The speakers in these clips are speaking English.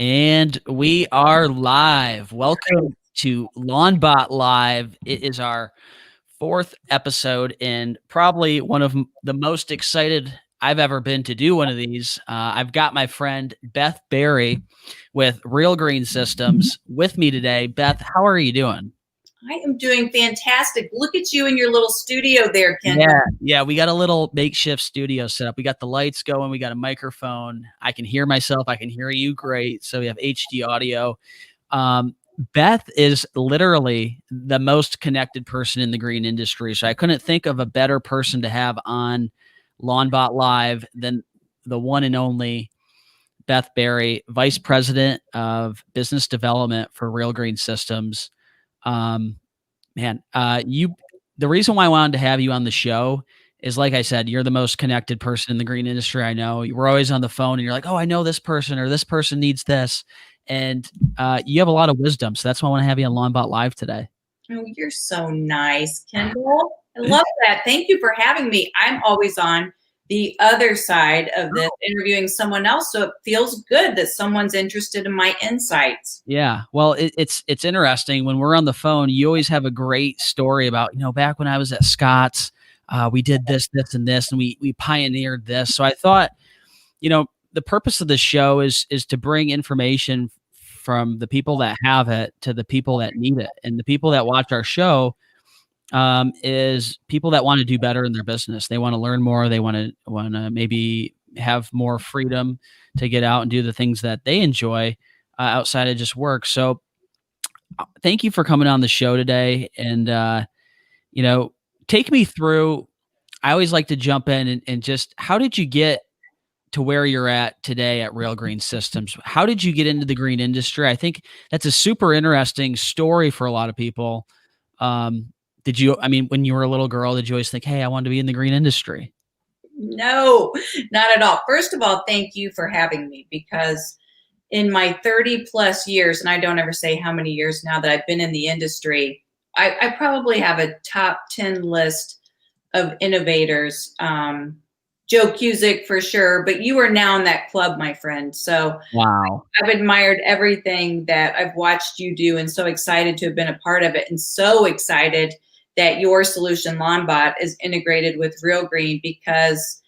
And we are live. Welcome to Lawnbot Live. It is our fourth episode and probably one of the most excited I've ever been to do one of these. I've got my friend Beth Berry with Real Green Systems with me today. Beth, how are you doing? I am doing fantastic. Look at you in your little studio there, Kendall. Yeah, we got a little makeshift studio set up. We got the lights going. We got a microphone. I can hear myself. I can hear you great. So we have HD audio. Um, Beth is literally the most connected person in the green industry. So I couldn't think of a better person to have on Lawnbot Live than the one and only Beth Berry, Vice President of Business Development for Real Green Systems. Um, the reason why I wanted to have you on the show is, like I said, you're the most connected person in the green industry I know. We're always on the phone and you're like, oh, I know this person or this person needs this. And you have a lot of wisdom. So that's why I want to have you on Lawnbot Live today. Oh, you're so nice, Kendall. I love that. Thank you for having me. I'm always on the other side of this, interviewing someone else. So it feels good that someone's interested in my insights. Yeah. Well, it's interesting when we're on the phone, you always have a great story about, back when I was at Scotts, we did this, and this, and we pioneered this. So I thought, the purpose of the show is to bring information from the people that have it to the people that need it. And the people that watch our show is people that want to do better in their business. They want to learn more. They want to maybe have more freedom to get out and do the things that they enjoy outside of just work. So thank you for coming on the show today. And, take me through, I always like to jump in and just, how did you get to where you're at today at Real Green Systems? How did you get into the green industry? I think that's a super interesting story for a lot of people. When you were a little girl, did you always think, hey, I wanted to be in the green industry? No, not at all. First of all, thank you for having me, because in my 30 plus years, and I don't ever say how many years now that I've been in the industry, I probably have a top 10 list of innovators. Joe Cusick for sure, but you are now in that club, my friend. So wow, I've admired everything that I've watched you do, and so excited to have been a part of it, and so excited that your solution, Lawnbot, is integrated with Real Green, because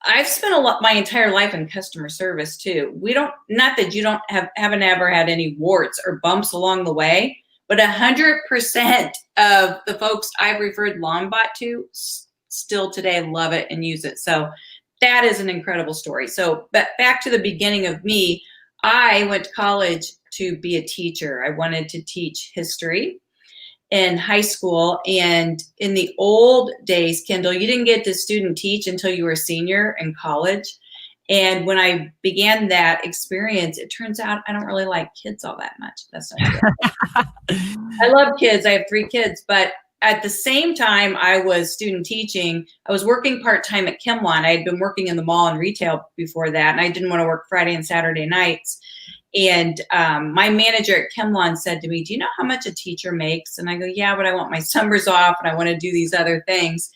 I've spent my entire life in customer service too. Not that you haven't ever had any warts or bumps along the way, but 100% of the folks I've referred Lawnbot to still today love it and use it. So that is an incredible story. So, but back to the beginning of me, I went to college to be a teacher. I wanted to teach history in high school. And in the old days, Kendall, you didn't get to student teach until you were a senior in college. And when I began that experience, it turns out I don't really like kids all that much. That's not true. I love kids. I have 3 kids, but at the same time I was student teaching, I was working part-time at ChemLawn. I had been working in the mall and retail before that, and I didn't want to work Friday and Saturday nights. And my manager at ChemLawn said to me, do you know how much a teacher makes? And I go, yeah, but I want my summers off and I want to do these other things.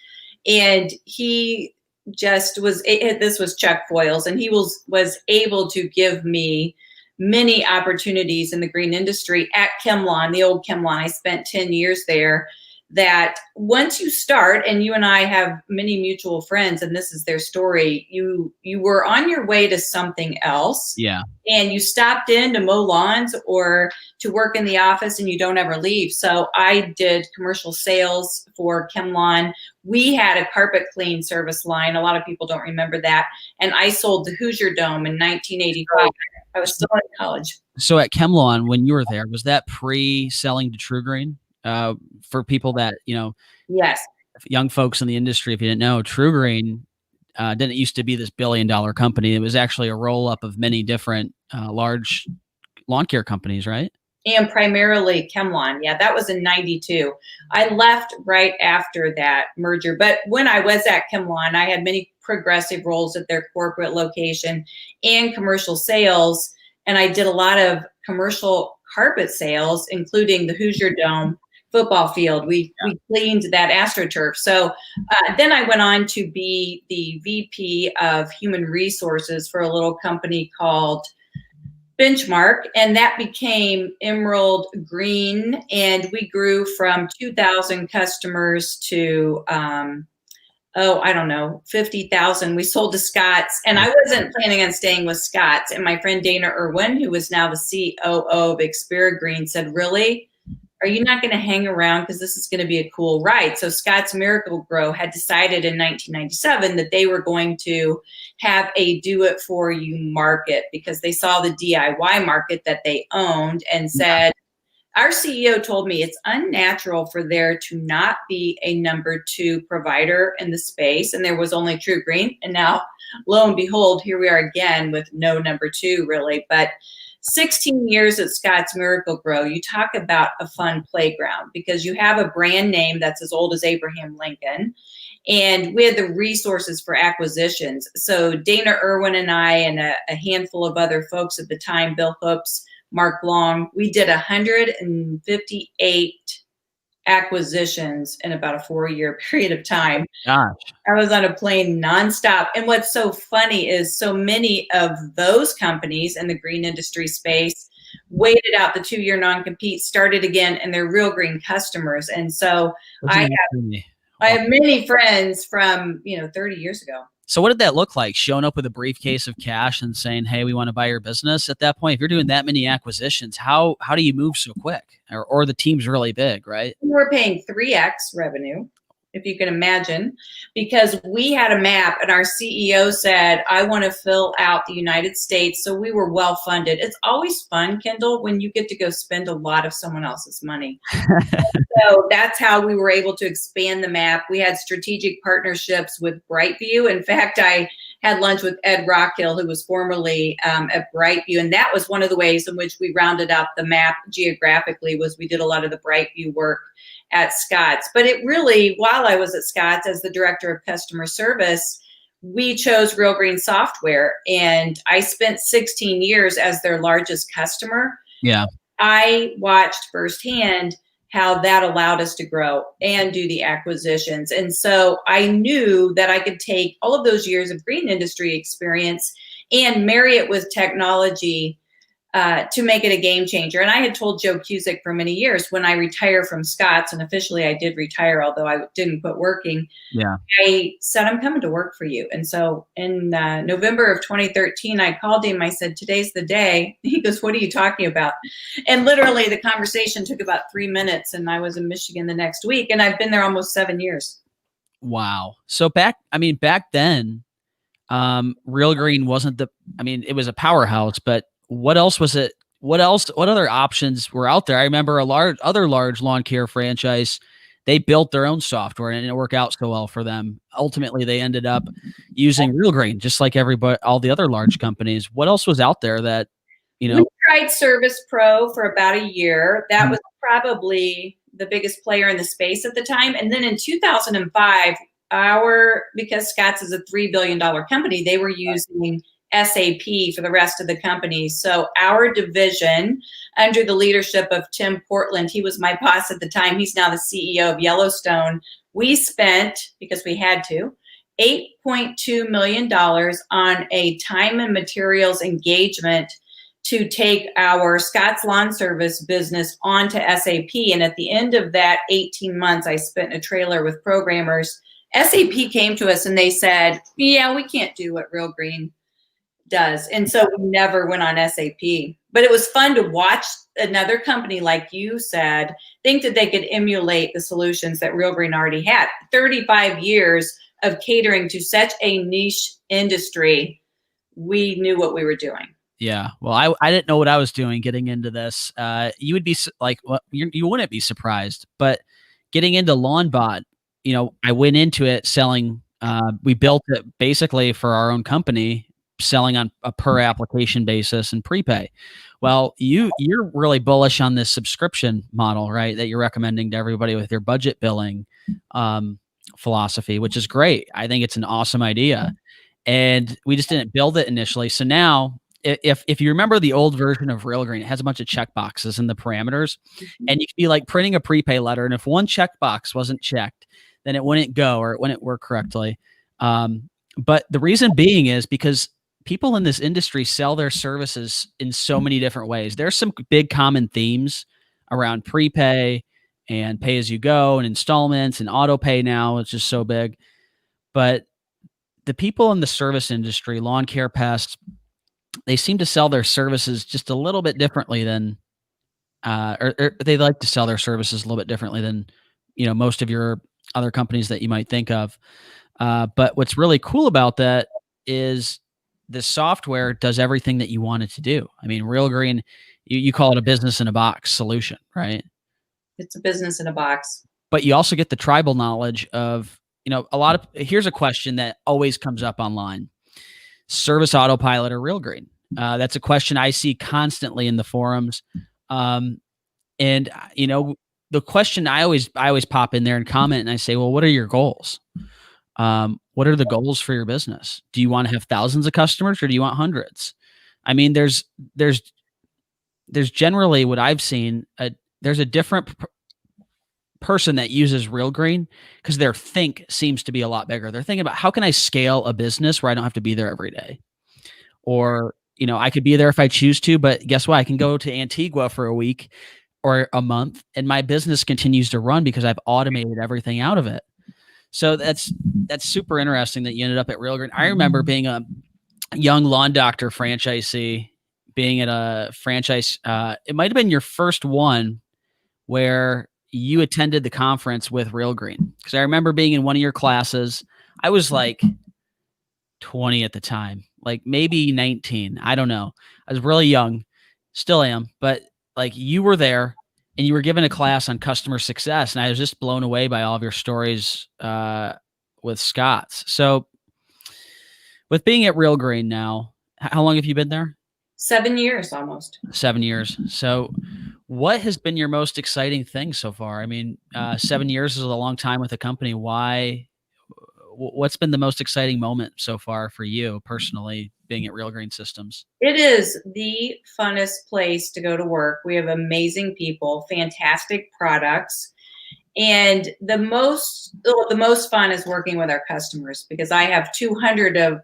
And he just this was Chuck Foyles, and he was able to give me many opportunities in the green industry at ChemLawn, the old ChemLawn. I spent 10 years there. That once you start, and you and I have many mutual friends, and this is their story, you were on your way to something else. Yeah. And you stopped in to mow lawns or to work in the office, and you don't ever leave. So I did commercial sales for ChemLawn. We had a carpet clean service line. A lot of people don't remember that. And I sold the Hoosier Dome in 1985. I was still in college. So at ChemLawn, when you were there, was that pre-selling to True Green? For people that, yes, young folks in the industry, if you didn't know, True Green didn't used to be this billion-dollar company. It was actually a roll-up of many different large lawn care companies, right? And primarily ChemLawn. Yeah, that was in 92. I left right after that merger. But when I was at ChemLawn, I had many progressive roles at their corporate location and commercial sales. And I did a lot of commercial carpet sales, including the Hoosier Dome football field. We cleaned that AstroTurf. So then I went on to be the VP of Human Resources for a little company called benchmark, and that became Emerald Green, and we grew from 2,000 customers to I don't know, 50,000. We sold to Scotts, and I wasn't planning on staying with Scotts. And my friend Dana Irwin, who was now the COO of Xperia Green, said, "Really? Are you not going to hang around? Because this is going to be a cool ride." So Scotts Miracle-Gro had decided in 1997 that they were going to have a do-it-for-you market because they saw the DIY market that they owned and said, our CEO told me it's unnatural for there to not be a number 2 provider in the space. And there was only True Green. And now, lo and behold, here we are again with no number 2 really. But 16 years at Scotts Miracle-Gro, you talk about a fun playground because you have a brand name that's as old as Abraham Lincoln. And we had the resources for acquisitions. So Dana Irwin and I and a handful of other folks at the time, Bill Hoops, Mark Long, we did 158 acquisitions in about a 4-year period of time. Gosh. I was on a plane nonstop. And what's so funny is so many of those companies in the green industry space waited out the 2-year non-compete, started again, and they're Real Green customers. And so I have many friends from 30 years ago. So what did that look like? Showing up with a briefcase of cash and saying, "Hey, we want to buy your business." At that point, if you're doing that many acquisitions, how do you move so quick? Or the team's really big, right? We're paying 3x revenue, if you can imagine, because we had a map and our CEO said, "I want to fill out the United States." So we were well funded. It's always fun, Kendall, when you get to go spend a lot of someone else's money. So that's how we were able to expand the map. We had strategic partnerships with Brightview. In fact, I had lunch with Ed Rockhill, who was formerly at Brightview. And that was one of the ways in which we rounded out the map geographically was we did a lot of the Brightview work at Scotts. But it really, while I was at Scotts as the director of customer service, we chose Real Green Software. And I spent 16 years as their largest customer. Yeah. I watched firsthand how that allowed us to grow and do the acquisitions. And so I knew that I could take all of those years of green industry experience and marry it with technology to make it a game changer. And I had told Joe Cusick for many years, when I retire from Scotts, and officially I did retire, although I didn't quit working, I said, "I'm coming to work for you." And so in November of 2013, I called him. I said, "Today's the day." He goes, "What are you talking about?" And literally the conversation took about 3 minutes, and I was in Michigan the next week, and I've been there almost 7 years. Wow. So back then, Real Green wasn't it was a powerhouse, but what else was it? What other options were out there? I remember other large lawn care franchise, they built their own software and it didn't work out so well for them. Ultimately, they ended up using Real Green, just like all the other large companies. What else was out there that, We tried ServicePro for about a year. That was probably the biggest player in the space at the time. And then in 2005, because Scotts is a $3 billion company, they were using SAP for the rest of the company. So our division, under the leadership of Tim Portland, he was my boss at the time. He's now the CEO of Yellowstone. We spent, because we had to, $8.2 million on a time and materials engagement to take our Scotts LawnService business onto SAP. And at the end of that 18 months I spent in a trailer with programmers, SAP came to us and they said, "Yeah, we can't do what Real Green does." And so we never went on SAP. But it was fun to watch another company, like you said, think that they could emulate the solutions that Real Green already had. 35 years of catering to such a niche industry, we knew what we were doing. Yeah. Well, I didn't know what I was doing getting into this. You would be like, well, you wouldn't be surprised, but getting into Lawnbot, I went into it selling, we built it basically for our own company, selling on a per application basis and prepay. Well, you're really bullish on this subscription model, right? That you're recommending to everybody with your budget billing philosophy, which is great. I think it's an awesome idea. And we just didn't build it initially. So now, if you remember the old version of Real Green, it has a bunch of checkboxes in the parameters, and you could be like printing a prepay letter. And if one checkbox wasn't checked, then it wouldn't go or it wouldn't work correctly. But the reason being is because people in this industry sell their services in so many different ways. There's some big common themes around prepay and pay as you go and installments and auto pay now. It's just so big. But the people in the service industry, lawn care, pest, they seem to sell their services just a little bit differently than, or they like to sell their services a little bit differently than, most of your other companies that you might think of. But what's really cool about that is the software does everything that you want it to do. I mean, Real Green, you call it a business in a box solution, right? It's a business in a box. But you also get the tribal knowledge of, here's a question that always comes up online: Service Autopilot or Real Green? That's a question I see constantly in the forums. And the question I always pop in there and comment, and I say, well, what are your goals? What are the goals for your business? Do you want to have thousands of customers or do you want hundreds? I mean, there's generally what I've seen, there's a different person that uses Real Green because their think seems to be a lot bigger. They're thinking about, how can I scale a business where I don't have to be there every day? Or, I could be there if I choose to, but guess what? I can go to Antigua for a week or a month and my business continues to run because I've automated everything out of it. So that's super interesting that you ended up at Real Green. I remember being a young lawn doctor franchisee, being at a franchise. It might have been your first one where you attended the conference with Real Green. Because I remember being in one of your classes. I was like 20 at the time, like maybe 19. I don't know. I was really young, still am. But like, you were there and you were given a class on customer success. And I was just blown away by all of your stories with Scotts. So with being at Real Green now, how long have you been there? 7 years almost. 7 years. So what has been your most exciting thing so far? I mean, 7 years is a long time with a company. What's been the most exciting moment so far for you personally, being at Real Green Systems? It is the funnest place to go to work. We have amazing people, fantastic products. And the most fun is working with our customers, because I have 200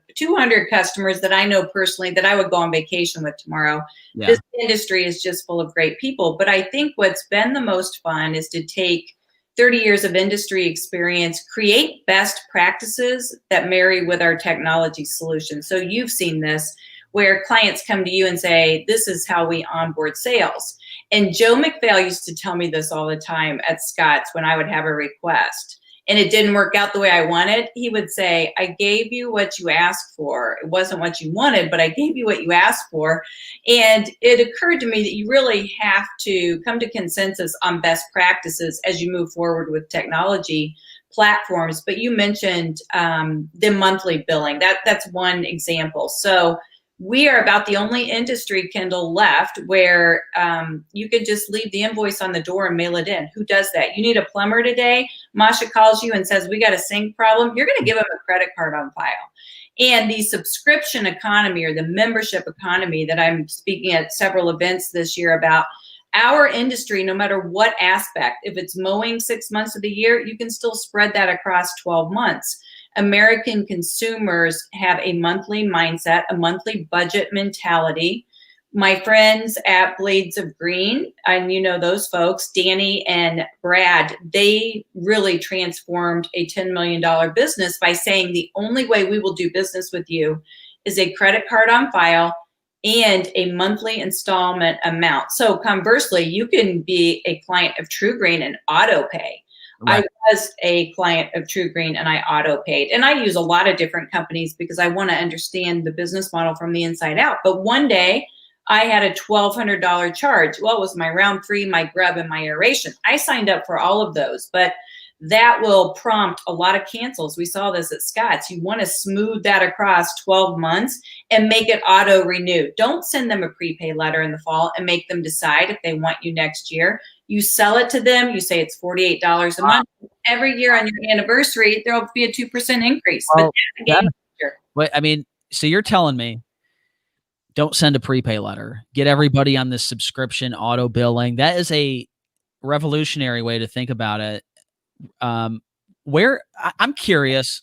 customers that I know personally that I would go on vacation with tomorrow. Yeah. This industry is just full of great people. But I think what's been the most fun is to take 30 years of industry experience, create best practices that marry with our technology solutions. So you've seen this, where clients come to you and say, this is how we onboard sales. And Joe McPhail used to tell me this all the time at Scotts when I would have a request and it didn't work out the way I wanted. He would say, I gave you what you asked for. It wasn't what you wanted, but I gave you what you asked for. And it occurred to me that you really have to come to consensus on best practices as you move forward with technology platforms. But you mentioned the monthly billing. That's one example. So we are about the only industry, Kendall, left where you could just leave the invoice on the door and mail it in. Who does that? You need a plumber today. Masha calls you and says, we got a sink problem. You're going to give them a credit card on file. And the subscription economy, or the membership economy, that I'm speaking at several events this year about, our industry, no matter what aspect, if it's mowing 6 months of the year, you can still spread that across 12 months. American consumers have a monthly mindset, a monthly budget mentality. My friends at Blades of Green, and you know those folks, Danny and Brad, they really transformed a $10 million business by saying the only way we will do business with you is a credit card on file and a monthly installment amount. So conversely, you can be a client of True Green and auto pay. Right. I was a client of True Green and I auto paid. And I use a lot of different companies because I want to understand the business model from the inside out. But one day I had a $1,200 charge. Well, it was my round three, my grub, and my aeration. I signed up for all of those, but that will prompt a lot of cancels. We saw this at Scotts. You want to smooth that across 12 months and make it auto renew. Don't send them a prepay letter in the fall and make them decide if they want you next year. You sell it to them. You say it's $48 a month. Every year on your anniversary, there will be a 2% increase. Well, I mean, so you're telling me, don't send a prepay letter. Get everybody on this subscription auto billing. That is a revolutionary way to think about it. I'm curious,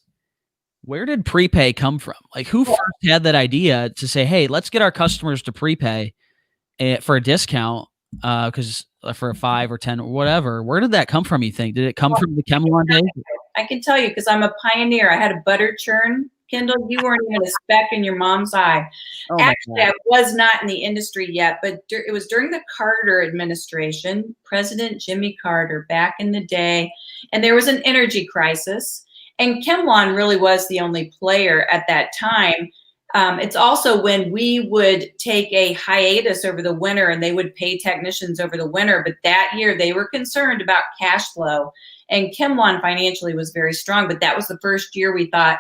Where did prepay come from? Like, who first had that idea to say, "Hey, let's get our customers to prepay for a discount, because for a 5 or 10 or whatever." Where did that come from, you think? Did it come from the ChemLawn days? I can tell you because I'm a pioneer. I had a butter churn, Kendall. You weren't even a speck in your mom's eye. Oh my Actually, god. I was not in the industry yet, but it was during the Carter administration, President Jimmy Carter, back in the day, and there was an energy crisis. And ChemLawn really was the only player at that time. It's also when we would take a hiatus over the winter and they would pay technicians over the winter. But that year they were concerned about cash flow, and ChemLawn financially was very strong. But that was the first year we thought,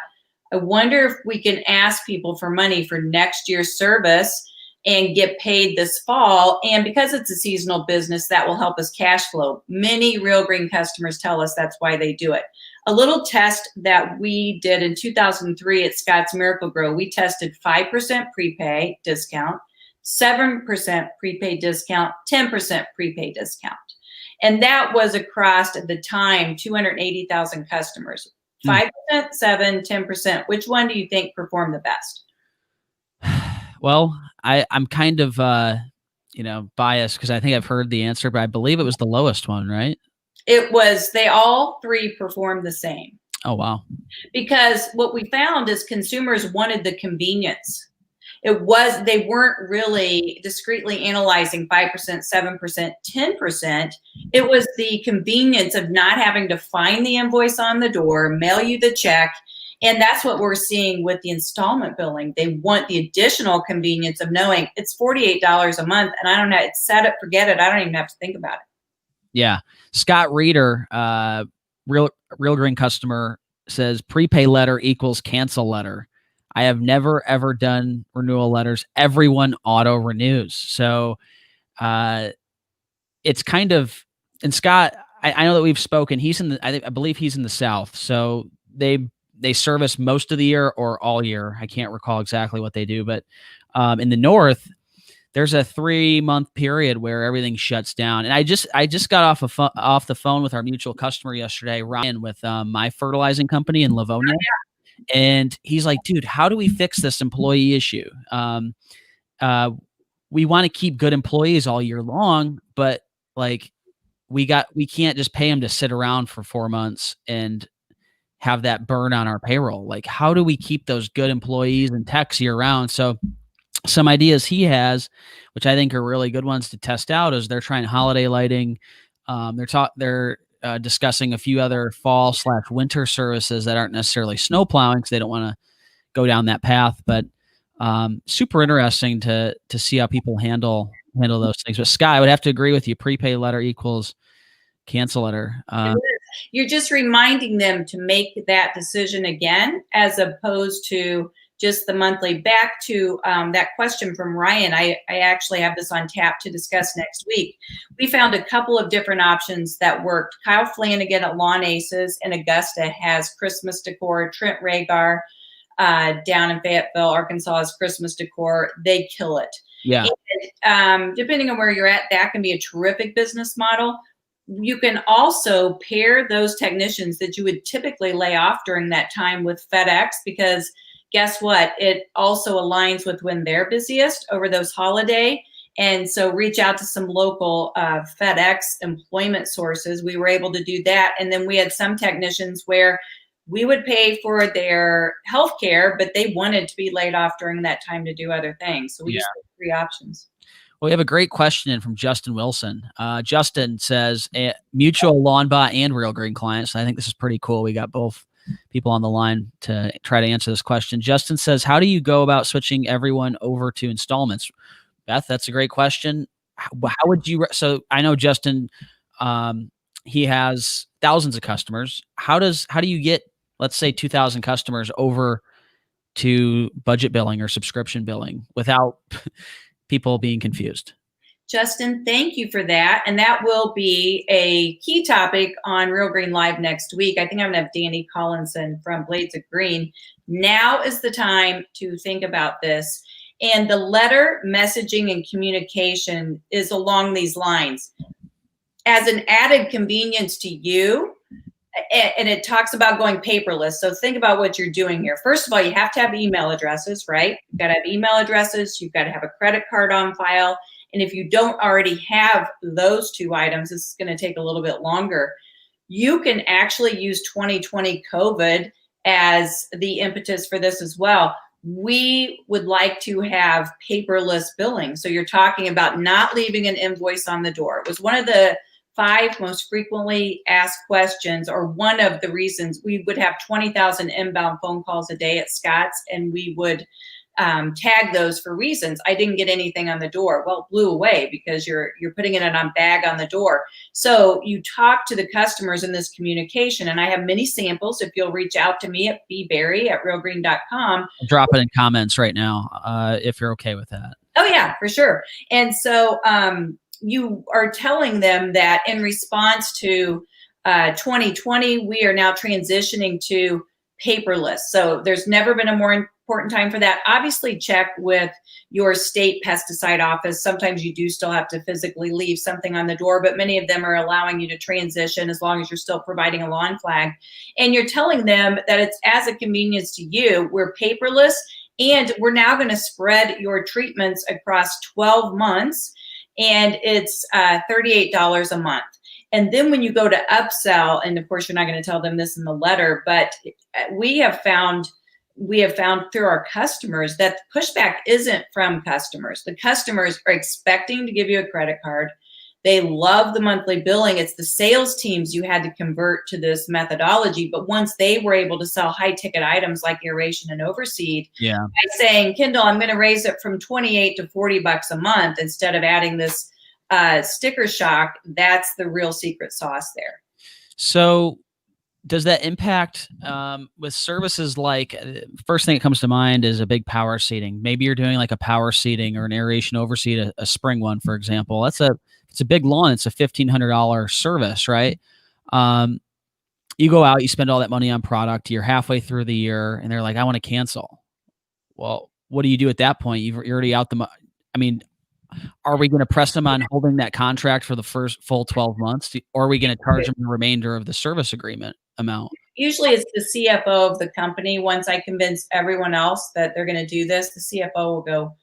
I wonder if we can ask people for money for next year's service and get paid this fall. And because it's a seasonal business, that will help us cash flow. Many Real Green customers tell us that's why they do it. A little test that we did in 2003 at Scotts Miracle-Gro, we tested 5% prepay discount, 7% prepay discount, 10% prepay discount. And that was across, at the time, 280,000 customers. 5%, 7, 10%. Which one do you think performed the best? Well, I'm kind of biased because I think I've heard the answer, but I believe it was the lowest one, right? It was, they all three performed the same. Oh wow. Because what we found is consumers wanted the convenience. They weren't really discreetly analyzing 5%, 7%, 10%. It was the convenience of not having to find the invoice on the door, mail you the check. And that's what we're seeing with the installment billing. They want the additional convenience of knowing it's $48 a month and I don't know, it's set up, forget it. I don't even have to think about it. Yeah. Scott Reeder, Real Green customer, says prepay letter equals cancel letter. I have never ever done renewal letters. Everyone auto renews. So it's kind of, and Scott, I know that we've spoken. He's in the, I believe he's in the South. So they service most of the year or all year. I can't recall exactly what they do, but in the North, there's a 3-month period where everything shuts down. And I just got off the phone with our mutual customer yesterday, Ryan, with my fertilizing company in Livonia. And he's like, dude, how do we fix this employee issue? We want to keep good employees all year long, but like we can't just pay them to sit around for 4 months and have that burn on our payroll. Like, how do we keep those good employees and techs year round? So some ideas he has, which I think are really good ones to test out, is they're trying holiday lighting. They're discussing a few other fall/winter services that aren't necessarily snow plowing because they don't want to go down that path. But super interesting to see how people handle those things. But Sky, I would have to agree with you. Prepay letter equals cancel letter. You're just reminding them to make that decision again, as opposed to just the monthly. Back to that question from Ryan, I actually have this on tap to discuss next week. We found a couple of different options that worked. Kyle Flanagan at Lawn Aces in Augusta has Christmas decor. Trent Rhaegar down in Fayetteville, Arkansas, has Christmas decor. They kill it. Yeah. And, depending on where you're at, that can be a terrific business model. You can also pair those technicians that you would typically lay off during that time with FedEx, because guess what? It also aligns with when they're busiest over those holiday. And so reach out to some local FedEx employment sources. We were able to do that. And then we had some technicians where we would pay for their health care, but they wanted to be laid off during that time to do other things. So we just had 3 options. Well, we have a great question in from Justin Wilson. Justin says, mutual Lawnbot and Real Green clients. I think this is pretty cool. We got both people on the line to try to answer this question. Justin says, how do you go about switching everyone over to installments? Beth, that's a great question. How would you, so I know Justin, he has thousands of customers. How do you get, let's say 2,000 customers over to budget billing or subscription billing without people being confused? Justin, thank you for that. And that will be a key topic on Real Green Live next week. I think I'm going to have Danny Collinson from Blades of Green. Now is the time to think about this. And the letter messaging and communication is along these lines. As an added convenience to you, And it talks about going paperless. So think about what you're doing here. First of all, you have to have email addresses, right? You've got to have email addresses. You've got to have a credit card on file. And if you don't already have those two items, this is going to take a little bit longer. You can actually use 2020 COVID as the impetus for this as well. We would like to have paperless billing. So you're talking about not leaving an invoice on the door. It was one of the 5 most frequently asked questions, or one of the reasons. We would have 20,000 inbound phone calls a day at Scotts, and we would tag those for reasons. I didn't get anything on the door. Well, it blew away because you're putting it in a bag on the door. So you talk to the customers in this communication, and I have many samples. If you'll reach out to me at bberry@realgreen.com. I'll drop it in comments right now if you're okay with that. Oh yeah, for sure. And so you are telling them that in response to 2020, we are now transitioning to paperless. So there's never been a more important time for that. Obviously, check with your state pesticide office. Sometimes you do still have to physically leave something on the door, but many of them are allowing you to transition as long as you're still providing a lawn flag. And you're telling them that it's as a convenience to you. We're paperless, and we're now going to spread your treatments across 12 months. And it's $38 a month. And then when you go to upsell, and of course you're not going to tell them this in the letter, but we have found through our customers that the pushback isn't from customers. The customers are expecting to give you a credit card. They love the monthly billing. It's the sales teams you had to convert to this methodology. But once they were able to sell high ticket items like aeration and overseed, yeah, by saying, Kendall, I'm going to raise it from 28 to 40 bucks a month instead of adding this sticker shock, that's the real secret sauce there. So does that impact with services like, first thing that comes to mind is a big power seeding. Maybe you're doing like a power seeding or an aeration overseed, a spring one, for example. It's a big lawn. It's a $1,500 service, right? You go out, you spend all that money on product. You're halfway through the year, and they're like, "I want to cancel." Well, what do you do at that point? You're already out I mean, are we going to press them on holding that contract for the first full 12 months? Or are we going to charge them the remainder of the service agreement amount? Usually it's the CFO of the company. Once I convince everyone else that they're going to do this, the CFO will go,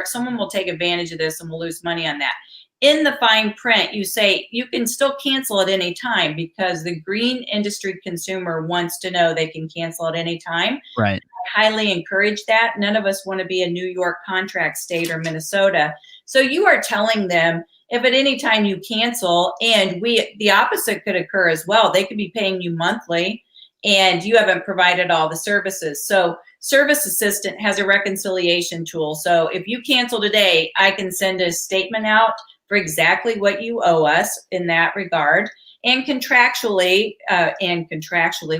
someone will take advantage of this and we'll lose money on that. In the fine print, you say you can still cancel at any time because the green industry consumer wants to know they can cancel at any time. Right. I highly encourage that. None of us want to be a New York contract state or Minnesota. So you are telling them if at any time you cancel, and the opposite could occur as well. They could be paying you monthly and you haven't provided all the services. So Service Assistant has a reconciliation tool. So if you cancel today, I can send a statement out for exactly what you owe us in that regard. And contractually,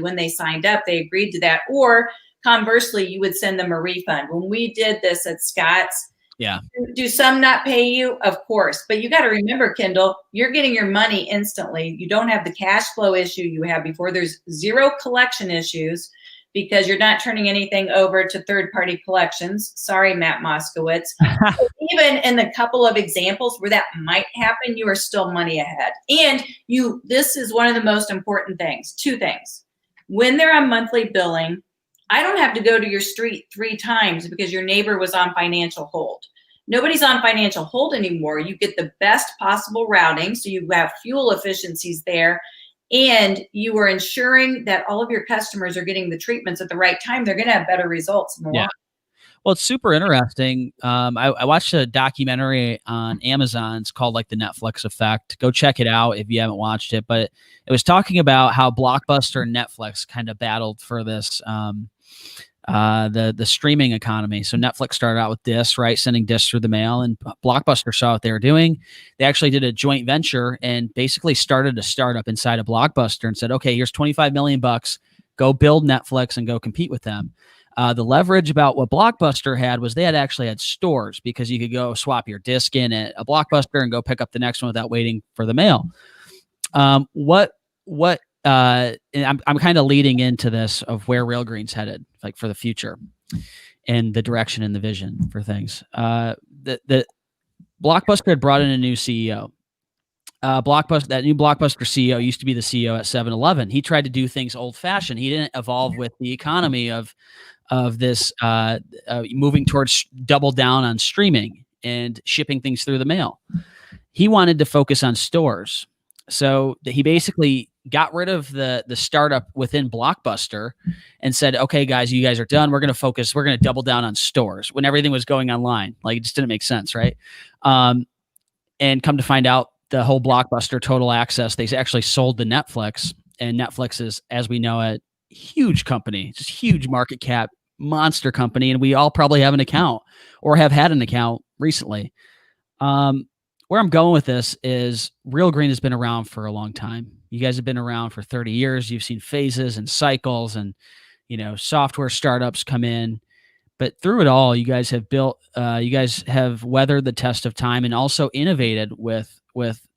when they signed up, they agreed to that. Or conversely, you would send them a refund. When we did this at Scotts, yeah. Do some not pay you? Of course. But you got to remember, Kendall, you're getting your money instantly. You don't have the cash flow issue you had before. There's zero collection issues because you're not turning anything over to third-party collections. Sorry, Matt Moskowitz. Even in the couple of examples where that might happen, you are still money ahead. And this is one of the most important things. 2 things. When they're on monthly billing, I don't have to go to your street 3 times because your neighbor was on financial hold. Nobody's on financial hold anymore. You get the best possible routing, so you have fuel efficiencies there, and you are ensuring that all of your customers are getting the treatments at the right time. They're going to have better results in the long. Well, it's super interesting. I watched a documentary on Amazon. It's called like the Netflix Effect. Go check it out if you haven't watched it. But it was talking about how Blockbuster and Netflix kind of battled for this the streaming economy. So Netflix started out with discs, right? Sending discs through the mail, and Blockbuster saw what they were doing. They actually did a joint venture and basically started a startup inside of Blockbuster and said, okay, here's 25 million bucks. Go build Netflix and go compete with them. The leverage about what Blockbuster had was they actually had stores because you could go swap your disc in at a Blockbuster and go pick up the next one without waiting for the mail. And I'm kind of leading into this of where Real Green's headed, like for the future and the direction and the vision for things. The Blockbuster had brought in a new CEO. Blockbuster, that new Blockbuster CEO used to be the CEO at 7-Eleven. He tried to do things old fashioned. He didn't evolve with the economy of this moving towards double down on streaming and shipping things through the mail. He wanted to focus on stores. So he basically got rid of the startup within Blockbuster and said, okay, guys, you guys are done. We're going to double down on stores when everything was going online. Like, it just didn't make sense. Right. And come to find out, the whole Blockbuster Total Access, they actually sold to Netflix, and Netflix is, as we know, a huge company, just huge market cap, monster company. And we all probably have an account or have had an account recently. Where I'm going with this is Real Green has been around for a long time. You guys have been around for 30 years. You've seen phases and cycles and, software startups come in, but through it all, you guys have you guys have weathered the test of time and also innovated with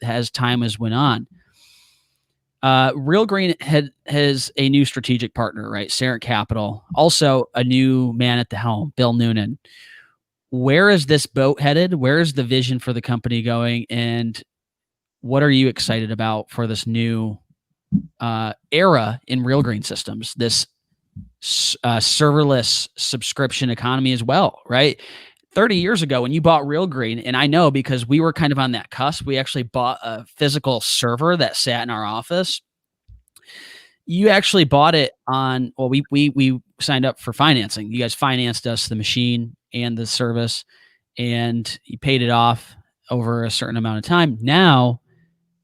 as time has went on. Real Green has a new strategic partner, right? Sarant Capital, also a new man at the helm, Bill Noonan. Where is this boat headed? Where is the vision for the company going? And what are you excited about for this new era in Real Green Systems, this serverless subscription economy as well, right? 30 years ago when you bought Real Green, and I know because we were kind of on that cusp, we actually bought a physical server that sat in our office. You actually bought it on, well, we signed up for financing. You guys financed us the machine and the service, and you paid it off over a certain amount of time. Now,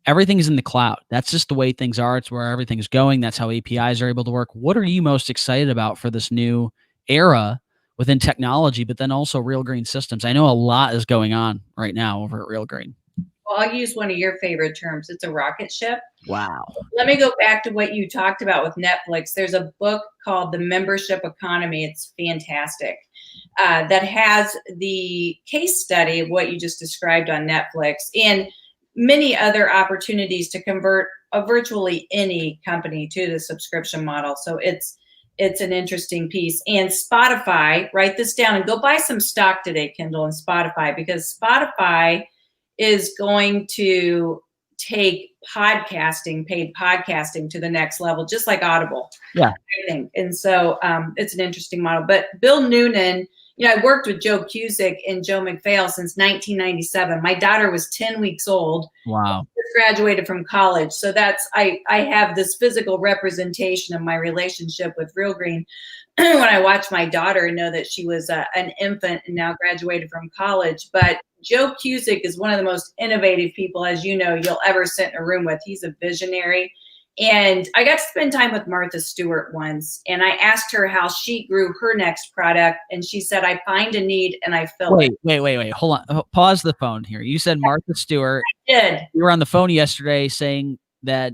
everything is in the cloud. That's just the way things are. It's where everything's going. That's how APIs are able to work. What are you most excited about for this new era within technology, but then also Real Green Systems? I know a lot is going on right now over at Real Green. Well, I'll use one of your favorite terms. It's a rocket ship. Wow. Let me go back to what you talked about with Netflix. There's a book called The Membership Economy. It's fantastic. That has the case study of what you just described on Netflix and many other opportunities to convert virtually any company to the subscription model. So it's an interesting piece. And Spotify, write this down and go buy some stock today, Kendall, in Spotify, because Spotify is going to take podcasting, paid podcasting, to the next level, just like Audible. Yeah. I think. And so it's an interesting model. But Bill Noonan, I worked with Joe Cusick and Joe McPhail since 1997. My daughter was 10 weeks old. Wow. Just graduated from college. So I have this physical representation of my relationship with Real Green. When I watch my daughter and know that she was an infant and now graduated from college. But Joe Cusick is one of the most innovative people, as you know, you'll ever sit in a room with. He's a visionary. And I got to spend time with Martha Stewart once, and I asked her how she grew her next product, and she said, I find a need and I fill it. Wait. Hold on. Pause the phone here. You said Martha Stewart. I did. You were on the phone yesterday saying that,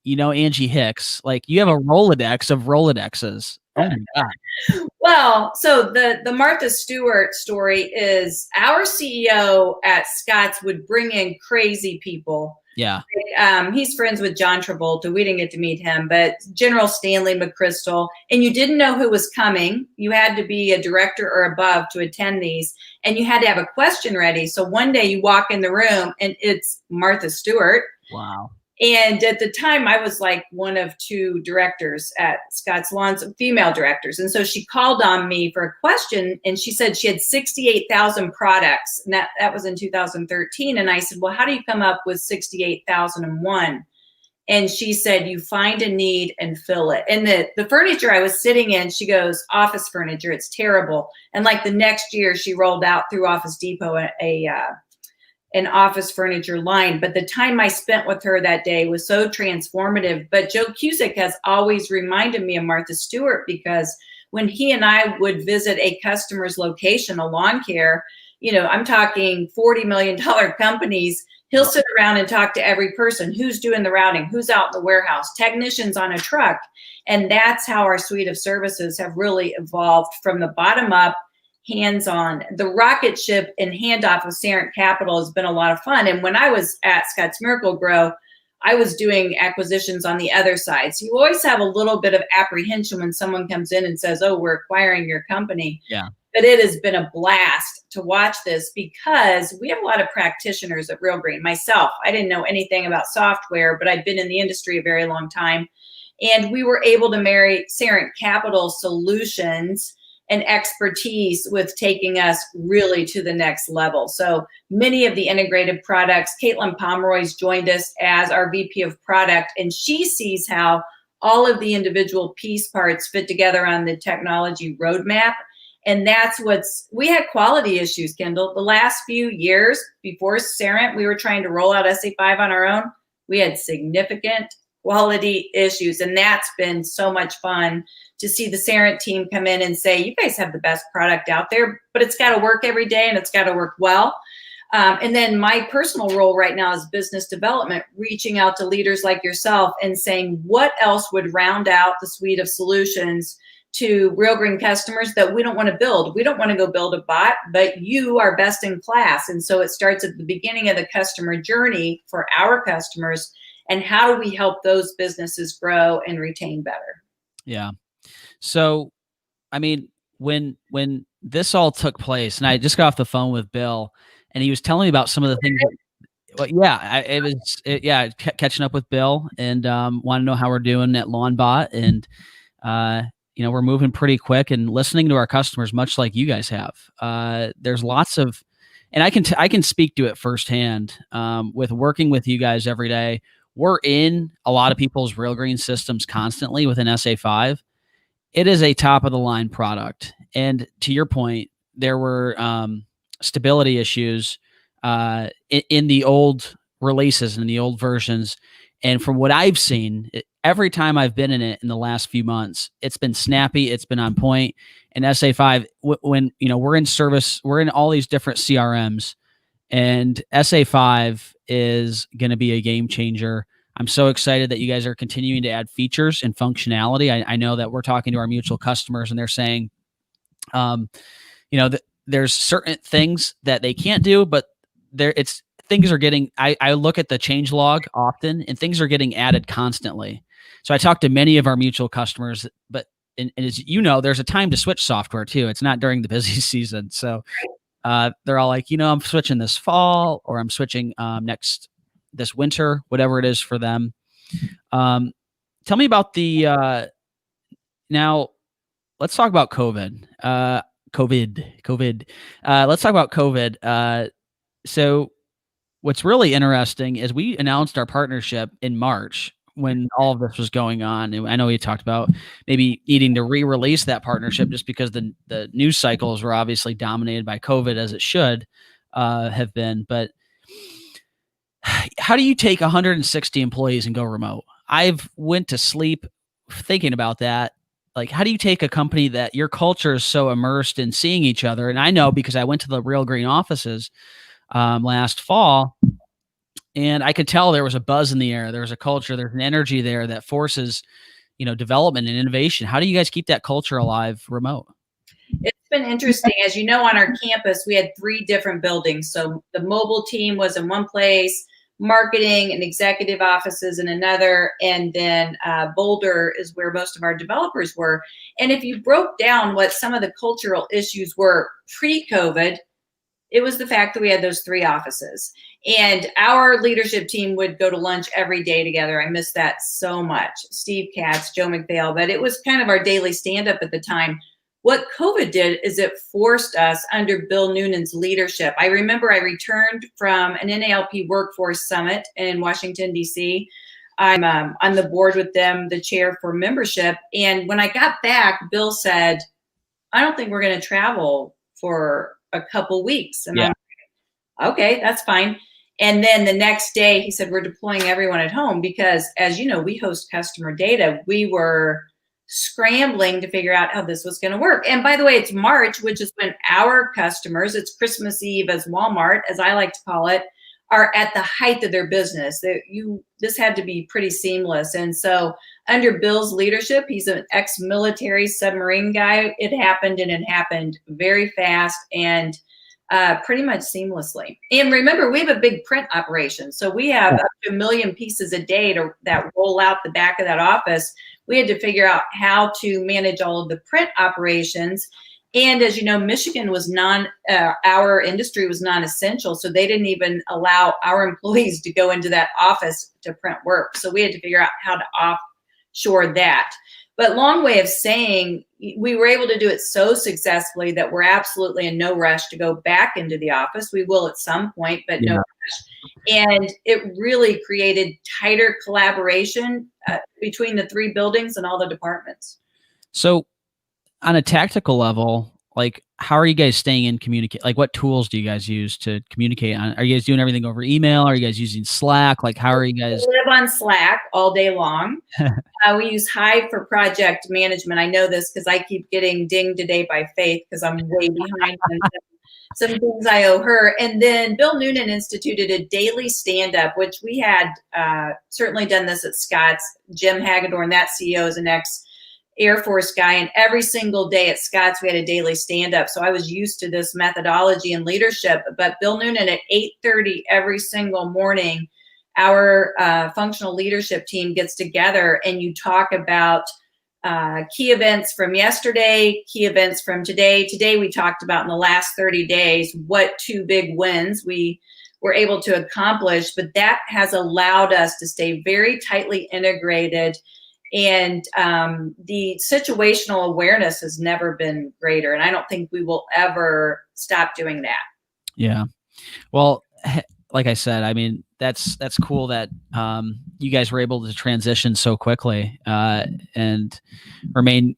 Angie Hicks. Like, you have a Rolodex of Rolodexes. Oh my God. Well, so the Martha Stewart story is our CEO at Scotts would bring in crazy people. Yeah. He's friends with John Travolta. We didn't get to meet him, but General Stanley McChrystal, and you didn't know who was coming. You had to be a director or above to attend these, and you had to have a question ready. So one day you walk in the room and it's Martha Stewart. Wow. And at the time, I was like one of two directors at Scotts LawnService, female directors. And so she called on me for a question, and she said she had 68,000 products. And that was in 2013. And I said, well, how do you come up with 68,001? And she said, you find a need and fill it. And the furniture I was sitting in, she goes, office furniture, it's terrible. And like the next year, she rolled out through Office Depot an office furniture line. But the time I spent with her that day was so transformative. But Joe Cusick has always reminded me of Martha Stewart, because when he and I would visit a customer's location, a lawn care, I'm talking $40 million companies, he'll sit around and talk to every person who's doing the routing, who's out in the warehouse, technicians on a truck. And that's how our suite of services have really evolved from the bottom up, hands-on. The rocket ship and handoff of Sarant Capital has been a lot of fun. And when I was at Scotts Miracle-Gro, I was doing acquisitions on the other side. So you always have a little bit of apprehension when someone comes in and says, oh, we're acquiring your company. Yeah. But it has been a blast to watch this because we have a lot of practitioners at Real Green. Myself, I didn't know anything about software, but I've been in the industry a very long time. And we were able to marry Sarant Capital solutions and expertise with taking us really to the next level. So many of the integrated products, Caitlin Pomeroy's joined us as our VP of product, and she sees how all of the individual piece parts fit together on the technology roadmap. And that's we had quality issues, Kendall. The last few years before Sarant, we were trying to roll out SA5 on our own. We had significant quality issues. And that's been so much fun to see the Sarant team come in and say, you guys have the best product out there, but it's got to work every day and it's got to work well. And then my personal role right now is business development, reaching out to leaders like yourself and saying, what else would round out the suite of solutions to Real Green customers that we don't want to build? We don't want to go build a bot, but you are best in class. And so it starts at the beginning of the customer journey for our customers. And how do we help those businesses grow and retain better? Yeah. So, I mean, when this all took place, and I just got off the phone with Bill, and he was telling me about some of the things. Well, yeah, catching up with Bill and want to know how we're doing at Lawnbot, and we're moving pretty quick and listening to our customers, much like you guys have. There's lots of, and I can speak to it firsthand with working with you guys every day. We're in a lot of people's Real Green systems constantly within SA5. It is a top of the line product. And to your point, there were stability issues in the old releases and the old versions. And from what I've seen, every time I've been in it in the last few months, it's been snappy. It's been on point. And SA5, when we're in service, we're in all these different CRMs, and SA5 is going to be a game changer. I'm so excited that you guys are continuing to add features and functionality. I know that we're talking to our mutual customers, and they're saying, there's certain things that they can't do, but things are getting. I look at the change log often, and things are getting added constantly. So I talk to many of our mutual customers, but and as you know, there's a time to switch software too. It's not during the busy season. So they're all like, I'm switching this fall, or I'm switching this winter, whatever it is for them. Tell me about the now. Let's talk about COVID. COVID. Let's talk about COVID. So what's really interesting is we announced our partnership in March when all of this was going on. And I know we talked about maybe needing to re-release that partnership just because the news cycles were obviously dominated by COVID, as it should have been. But how do you take 160 employees and go remote? I've went to sleep thinking about that. Like, how do you take a company that your culture is so immersed in seeing each other? And I know because I went to the Real Green offices last fall, and I could tell there was a buzz in the air. There was a culture, there's an energy there that forces, development and innovation. How do you guys keep that culture alive remote? It's been interesting. As you know, on our campus, we had 3 different buildings. So the mobile team was in one place, marketing and executive offices in another, and then Boulder is where most of our developers were. And if you broke down what some of the cultural issues were pre-COVID, it was the fact that we had those 3 offices. And our leadership team would go to lunch every day together. I miss that so much. Steve Katz, Joe McPhail, but it was kind of our daily stand-up at the time. What COVID did is it forced us under Bill Noonan's leadership. I remember I returned from an NALP Workforce Summit in Washington, D.C. I'm on the board with them, the chair for membership. And when I got back, Bill said, I don't think we're going to travel for a couple weeks. And I'm like, okay, that's fine. And then the next day he said, we're deploying everyone at home because, as you know, we host customer data. We were scrambling to figure out how this was going to work. And by the way, it's March, which is when our customers, it's Christmas Eve as Walmart, as I like to call it, are at the height of their business. This had to be pretty seamless. And so under Bill's leadership, he's an ex-military submarine guy. It happened, and it happened very fast and pretty much seamlessly. And remember, we have a big print operation. So we have up to 1 million pieces a day that roll out the back of that office. We had to figure out how to manage all of the print operations. And as you know, Michigan was our industry was non-essential. So they didn't even allow our employees to go into that office to print work. So we had to figure out how to offshore that. But long way of saying, we were able to do it so successfully that we're absolutely in no rush to go back into the office. We will at some point, but no rush. And it really created tighter collaboration between the 3 buildings and all the departments. So on a tactical level, like, how are you guys staying in communicate? Like, what tools do you guys use to communicate on? Are you guys doing everything over email? Are you guys using Slack? Like, how are you guys? We live on Slack all day long. We use Hive for project management. I know this because I keep getting dinged today by Faith because I'm way behind on some things I owe her. And then Bill Noonan instituted a daily stand-up, which we had certainly done this at Scotts. Jim Hagedorn, that CEO, is an ex-Air Force guy, and every single day at Scotts we had a daily stand-up. So I was used to this methodology and leadership. But Bill Noonan at 8:30 every single morning, our functional leadership team gets together and you talk about key events from yesterday, key events from today. Today we talked about in the last 30 days what 2 big wins we were able to accomplish, but that has allowed us to stay very tightly integrated. And the situational awareness has never been greater. And I don't think we will ever stop doing that. Yeah. Well, like I said, I mean, that's cool that you guys were able to transition so quickly and remain,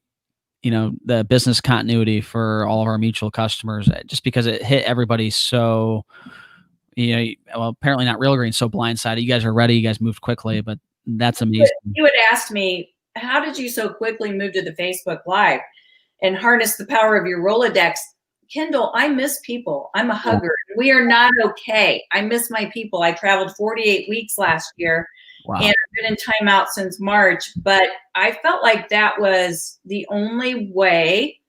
the business continuity for all of our mutual customers, just because it hit everybody so, well, apparently not Real Green, so blindsided. You guys are ready. You guys moved quickly, but that's amazing. You had asked me, how did you so quickly move to the Facebook Live and harness the power of your Rolodex? Kendall, I miss people. I'm a hugger. We are not okay. I miss my people. I traveled 48 weeks last year. Wow. And I've been in timeout since March, but I felt like that was the only way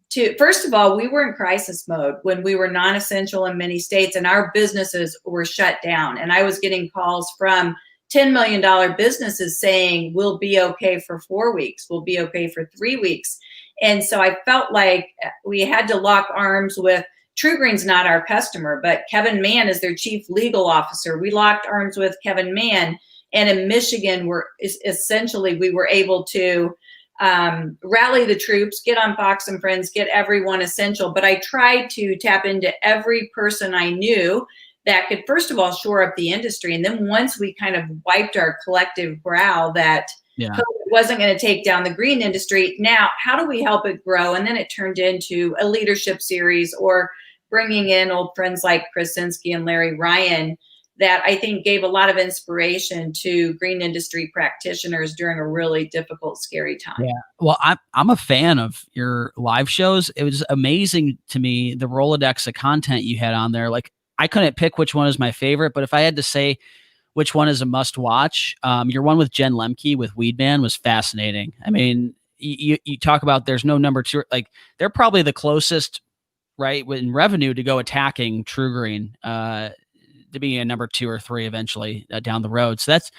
to, first of all, we were in crisis mode when we were non-essential in many states and our businesses were shut down. And I was getting calls from $10 million businesses saying, we'll be okay for 4 weeks. We'll be okay for 3 weeks. And so I felt like we had to lock arms with TruGreen's not our customer, but Kevin Mann is their chief legal officer. We locked arms with Kevin Mann. And in Michigan, we were able to rally the troops, get on Fox and Friends, get everyone essential. But I tried to tap into every person I knew that could, first of all, shore up the industry. And then once we kind of wiped our collective brow that COVID wasn't going to take down the green industry, now how do we help it grow? And then it turned into a leadership series or bringing in old friends like Krasinski and Larry Ryan that I think gave a lot of inspiration to green industry practitioners during a really difficult, scary time. Yeah. Well, I'm a fan of your live shows. It was amazing to me, the Rolodex of content you had on there. Like, I couldn't pick which one is my favorite, but if I had to say which one is a must watch, your one with Jen Lemke with Weedman was fascinating. I mean, you talk about there's no number 2, like they're probably the closest, right, in revenue to go attacking TruGreen, to be a number 2 or 3 eventually down the road. So that's,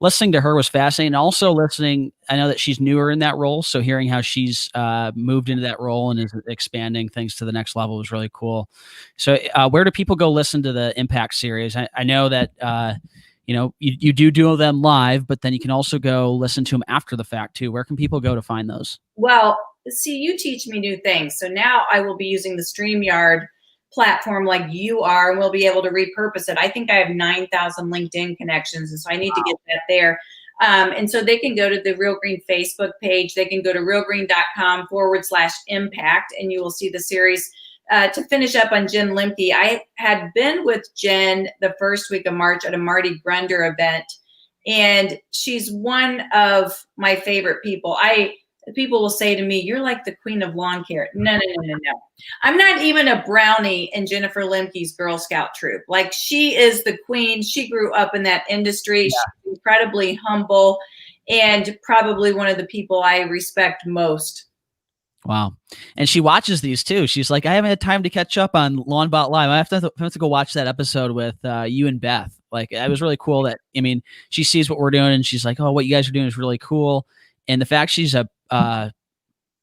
listening to her was fascinating. Also listening, I know that she's newer in that role, so hearing how she's moved into that role and is expanding things to the next level was really cool. So where do people go listen to the Impact series? I know that you do them live, but then you can also go listen to them after the fact too. Where can people go to find those? Well, see, you teach me new things. So now I will be using the StreamYard platform like you are, and we'll be able to repurpose it. I think I have 9,000 LinkedIn connections, and so I need to get that there. And so they can go to the Real Green Facebook page. They can go to realgreen.com/impact, and you will see the series. To finish up on Jen Lemke, I had been with Jen the first week of March at a Marty Grunder event, and she's one of my favorite people. People will say to me, you're like the queen of lawn care. No. I'm not even a brownie in Jennifer Lemke's Girl Scout troop. Like, she is the queen. She grew up in that industry. Yeah. She's incredibly humble and probably one of the people I respect most. Wow. And she watches these too. She's like, I haven't had time to catch up on Lawnbot Live. I have to go watch that episode with you and Beth. Like, it was really cool that, I mean, she sees what we're doing and she's like, oh, what you guys are doing is really cool. And the fact she's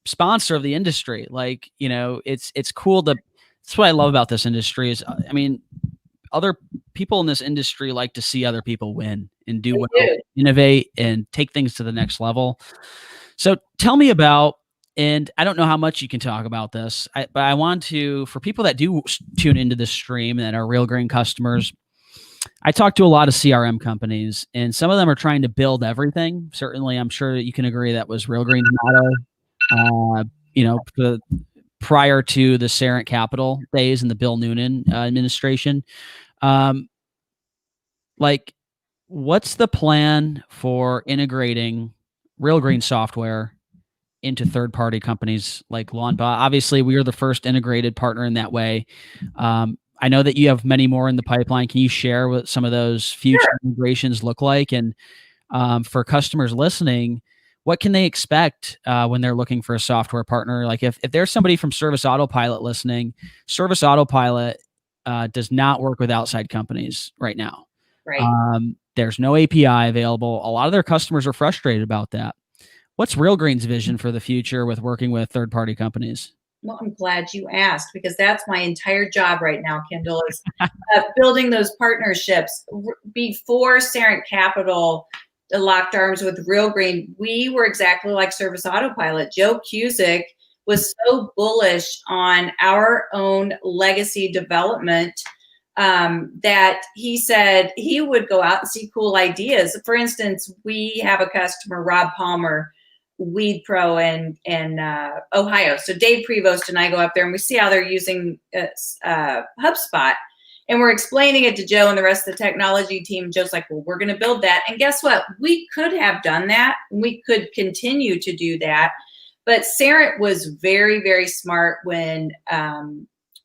sponsor of the industry. Like, it's cool to, that's what I love about this industry is, I mean, other people in this industry like to see other people win and do They well, do. innovate, and take things to the next level. So tell me about, and I don't know how much you can talk about this, but I want to, for people that do tune into this stream that are Real Green customers, I talk to a lot of CRM companies, and some of them are trying to build everything. Certainly, I'm sure that you can agree that was Real Green's motto. Prior to the Sarant Capital days and the Bill Noonan administration. Like, what's the plan for integrating Real Green software into third-party companies like Lawnbot? Obviously, we are the first integrated partner in that way. I know that you have many more in the pipeline. Can you share what some of those future integrations look like? And for customers listening, what can they expect when they're looking for a software partner? Like if there's somebody from Service Autopilot listening, Service Autopilot does not work with outside companies right now. Right. There's no API available. A lot of their customers are frustrated about that. What's Real Green's vision for the future with working with third-party companies? Well, I'm glad you asked, because that's my entire job right now, Kendall, is building those partnerships. Before Sarant Capital locked arms with Real Green, we were exactly like Service Autopilot. Joe Cusick was so bullish on our own legacy development that he said he would go out and see cool ideas. For instance, we have a customer, Rob Palmer, Weed Pro in Ohio. So Dave Prevost and I go up there and we see how they're using HubSpot. And we're explaining it to Joe and the rest of the technology team. Joe's like, well, we're going to build that. And guess what? We could have done that. We could continue to do that. But Sarant was very, very smart when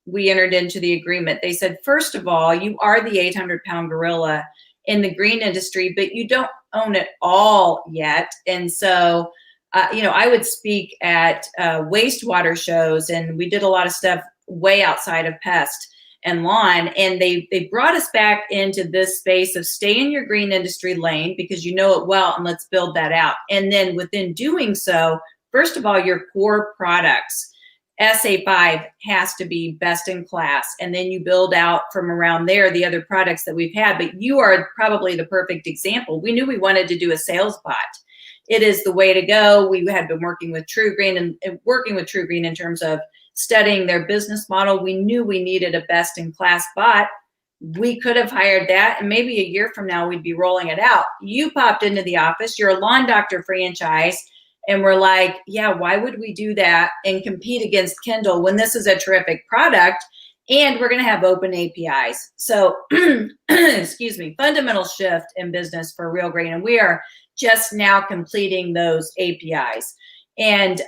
we entered into the agreement. They said, first of all, you are the 800-pound gorilla in the green industry, but you don't own it all yet. And so I would speak at wastewater shows, and we did a lot of stuff way outside of pest and lawn. And they brought us back into this space of stay in your green industry lane because you know it well, and let's build that out. And then within doing so, first of all, your core products, SA5 has to be best in class. And then you build out from around there the other products that we've had. But you are probably the perfect example. We knew we wanted to do a sales bot. It is the way to go. We had been working with True Green and working with True Green in terms of studying their business model. We knew we needed a best-in-class bot. We could have hired that, and maybe a year from now, we'd be rolling it out. You popped into the office. You're a Lawn Doctor franchise, and we're like, yeah, why would we do that and compete against Kindle when this is a terrific product, and we're going to have open APIs? So, excuse me, fundamental shift in business for Real Green, and we are just now completing those APIs. And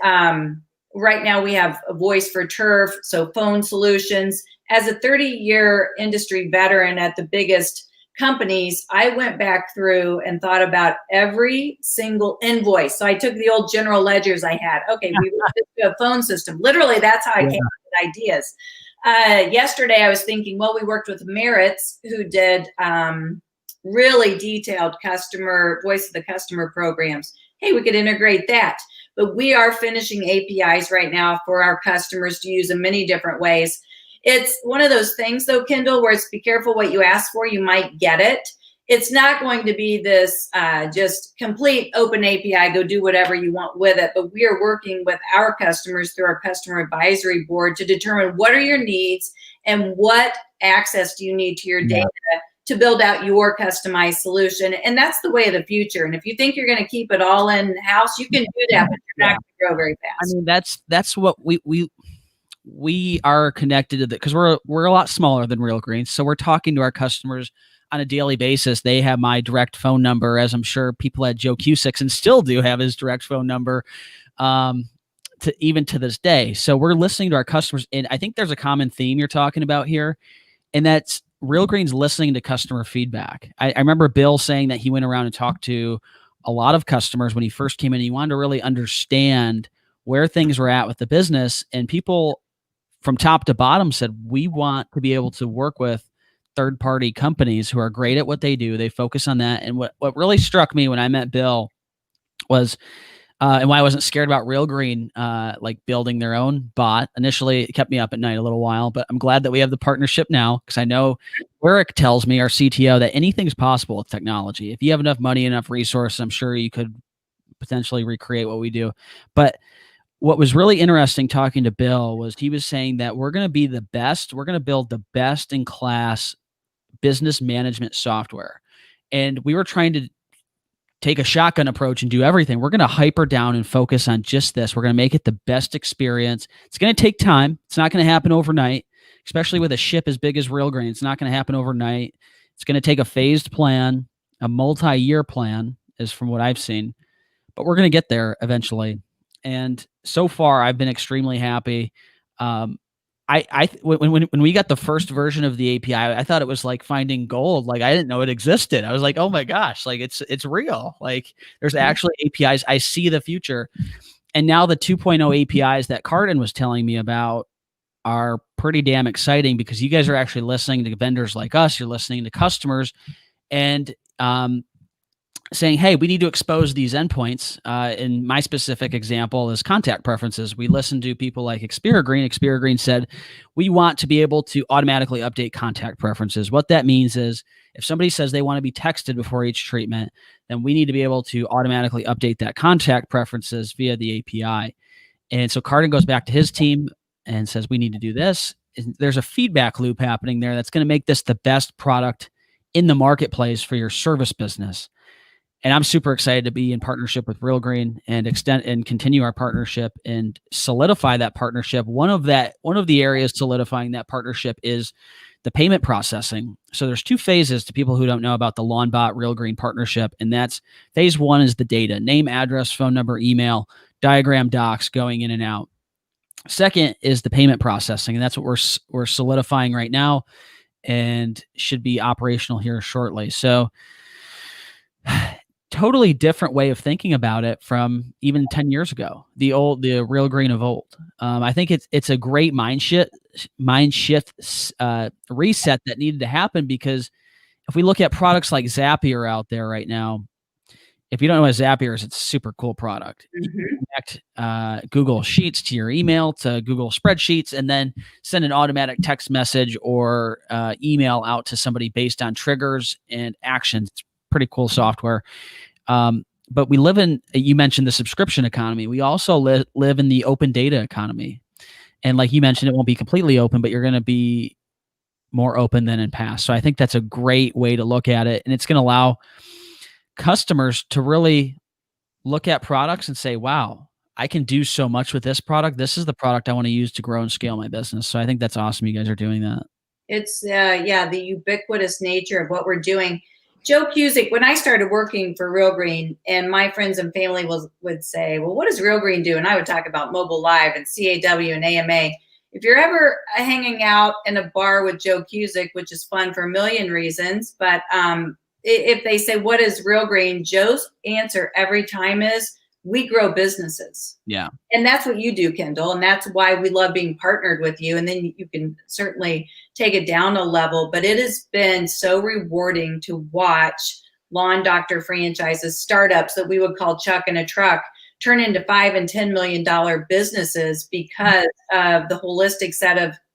right now we have a voice for turf, so phone solutions. As a 30-year industry veteran at the biggest companies, I went back through and thought about every single invoice. So I took the old general ledgers I had. Okay, we would do a phone system. Literally, that's how I came up with ideas. Yesterday, I was thinking, well, we worked with Merritt's, who did really detailed customer voice of the customer programs. Hey, we could integrate that. But we are finishing APIs right now for our customers to use in many different ways. It's one of those things, though, Kendall, where it's be careful what you ask for, you might get it. It's not going to be this just complete open API, go do whatever you want with it. But we are working with our customers through our customer advisory board to determine what are your needs and what access do you need to your data to build out your customized solution. And that's the way of the future. And if you think you're going to keep it all in-house, you can do that, but you're not going to grow very fast. I mean, that's what we are connected to, because we're a lot smaller than Real Green. So we're talking to our customers on a daily basis. They have my direct phone number, as I'm sure people at Joe Cusick's and still do have his direct phone number, even to this day. So we're listening to our customers. And I think there's a common theme you're talking about here, and that's Real Green's listening to customer feedback. I remember Bill saying that he went around and talked to a lot of customers when he first came in. He wanted to really understand where things were at with the business, and people from top to bottom said, we want to be able to work with third-party companies who are great at what they do. They focus on that. And what really struck me when I met Bill was and why I wasn't scared about Real Green, like building their own bot. Initially, it kept me up at night a little while, but I'm glad that we have the partnership now, because I know Eric tells me, our CTO, that anything's possible with technology. If you have enough money, enough resources, I'm sure you could potentially recreate what we do. But what was really interesting talking to Bill was he was saying that we're going to be the best. We're going to build the best in class business management software. And we were trying to take a shotgun approach and do everything. We're going to hyper down and focus on just this. We're going to make it the best experience. It's going to take time. It's not going to happen overnight, especially with a ship as big as Real Green. It's not going to happen overnight. It's going to take a phased plan, a multi-year plan, is from what I've seen, but we're going to get there eventually. And so far, I've been extremely happy. When we got the first version of the API, I thought it was like finding gold. Like, I didn't know it existed. I was like, oh my gosh, like it's real. Like, there's actually APIs. I see the future. And now the 2.0 APIs that Cardin was telling me about are pretty damn exciting, because you guys are actually listening to vendors like us. You're listening to customers, and saying, hey, we need to expose these endpoints. In my specific example is contact preferences. We listened to people like Xperia Green. Xperia Green said, we want to be able to automatically update contact preferences. What that means is, if somebody says they want to be texted before each treatment, then we need to be able to automatically update that contact preferences via the API. And so Cardin goes back to his team and says, we need to do this. And there's a feedback loop happening there that's going to make this the best product in the marketplace for your service business. And I'm super excited to be in partnership with Real Green and extend and continue our partnership and solidify that partnership. One of the areas solidifying that partnership is the payment processing. So there's two phases to people who don't know about the Lawnbot Real Green partnership. And that's phase one is the data: name, address, phone number, email, diagram, docs going in and out. Second is the payment processing. And that's what we're solidifying right now and should be operational here shortly. So totally different way of thinking about it from even 10 years ago, the Real Green of old. I think it's a great mind shift reset that needed to happen, because if we look at products like Zapier out there right now, if you don't know what Zapier is, it's a super cool product. You connect Google Sheets to your email, to Google Spreadsheets, and then send an automatic text message or email out to somebody based on triggers and actions. It's pretty cool software. But we live in, you mentioned the subscription economy. We also live in the open data economy. And like you mentioned, it won't be completely open, but you're going to be more open than in past. So I think that's a great way to look at it. And it's going to allow customers to really look at products and say, wow, I can do so much with this product. This is the product I want to use to grow and scale my business. So I think that's awesome. You guys are doing that. It's the ubiquitous nature of what we're doing. Joe Cusick, when I started working for Real Green, and my friends and family would say, well, what does Real Green do? And I would talk about Mobile Live and CAW and AMA. If you're ever hanging out in a bar with Joe Cusick, which is fun for a million reasons, but if they say, what is Real Green? Joe's answer every time is, we grow businesses. Yeah. And that's what you do, Kendall. And that's why we love being partnered with you. And then you can certainly take it down a level. But it has been so rewarding to watch lawn doctor franchises, startups that we would call Chuck in a truck, turn into $5 and $10 million businesses because of the holistic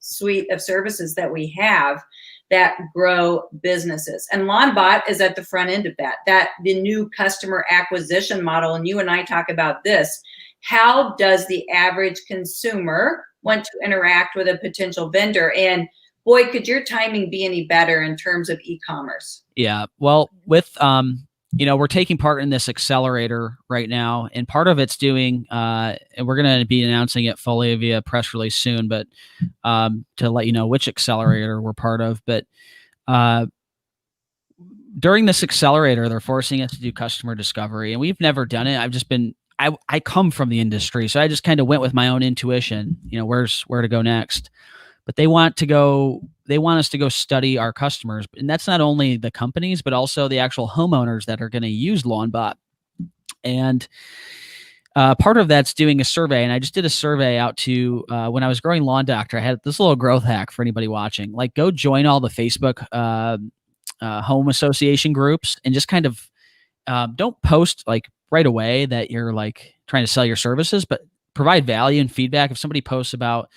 suite of services that we have that grow businesses. And Lawnbot is at the front end of that, the new customer acquisition model. And you and I talk about this. How does the average consumer want to interact with a potential vendor? And boy, could your timing be any better in terms of e-commerce? Yeah. Well, with, we're taking part in this accelerator right now, and part of it's doing, and we're going to be announcing it fully via press release soon, but to let you know which accelerator we're part of. But during this accelerator, they're forcing us to do customer discovery, and we've never done it. I come from the industry, so I just kind of went with my own intuition, where to go next. But they want us to go study our customers. And that's not only the companies, but also the actual homeowners that are going to use Lawnbot. And part of that's doing a survey. And I just did a survey out to, when I was growing Lawn Doctor, I had this little growth hack for anybody watching. Like, go join all the Facebook home association groups and just kind of don't post, like, right away that you're like trying to sell your services, but provide value and feedback. If somebody posts about,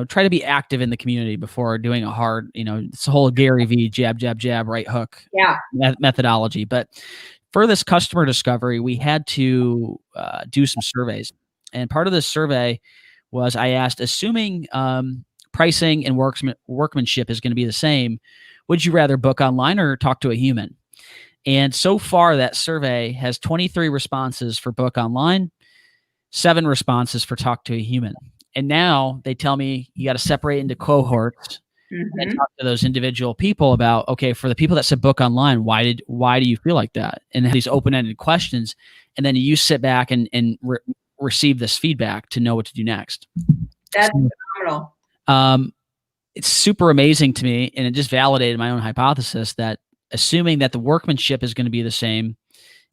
try to be active in the community before doing a hard, it's a whole Gary V jab, jab, jab, right hook Yeah. methodology. But for this customer discovery, we had to do some surveys. And part of this survey was I asked, assuming pricing and workmanship is going to be the same, would you rather book online or talk to a human? And so far, that survey has 23 responses for book online, 7 responses for talk to a human. And now they tell me you got to separate into cohorts and talk to those individual people about, okay, for the people that said book online, why do you feel like that? And have these open-ended questions. And then you sit back and receive this feedback to know what to do next. That's phenomenal. It's super amazing to me. And it just validated my own hypothesis that assuming that the workmanship is going to be the same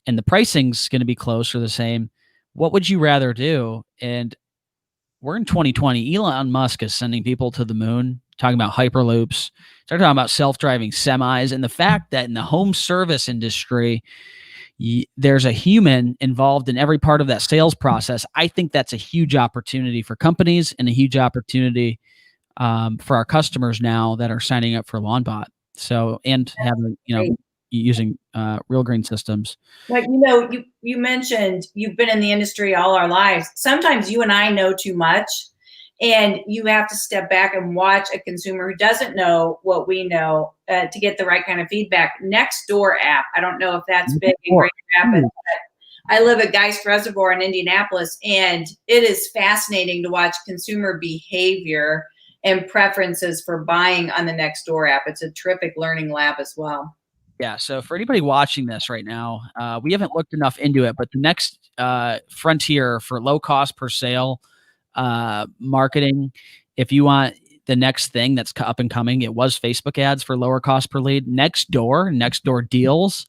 and the pricing's going to be close or the same, what would you rather do? And we're in 2020. Elon Musk is sending people to the moon, talking about hyperloops, talking about self-driving semis, and the fact that in the home service industry, there's a human involved in every part of that sales process. I think that's a huge opportunity for companies and a huge opportunity for our customers now that are signing up for Lawnbot. So, and having, using Real Green systems. Like, you mentioned you've been in the industry all our lives. Sometimes you and I know too much, and you have to step back and watch a consumer who doesn't know what we know to get the right kind of feedback. Nextdoor app, I don't know if that's big in Grand Rapids, but I live at Geist Reservoir in Indianapolis, and it is fascinating to watch consumer behavior and preferences for buying on the Nextdoor app. It's a terrific learning lab as well. Yeah. So for anybody watching this right now, we haven't looked enough into it, but the next frontier for low cost per sale marketing, if you want the next thing that's up and coming, it was Facebook ads for lower cost per lead. Nextdoor deals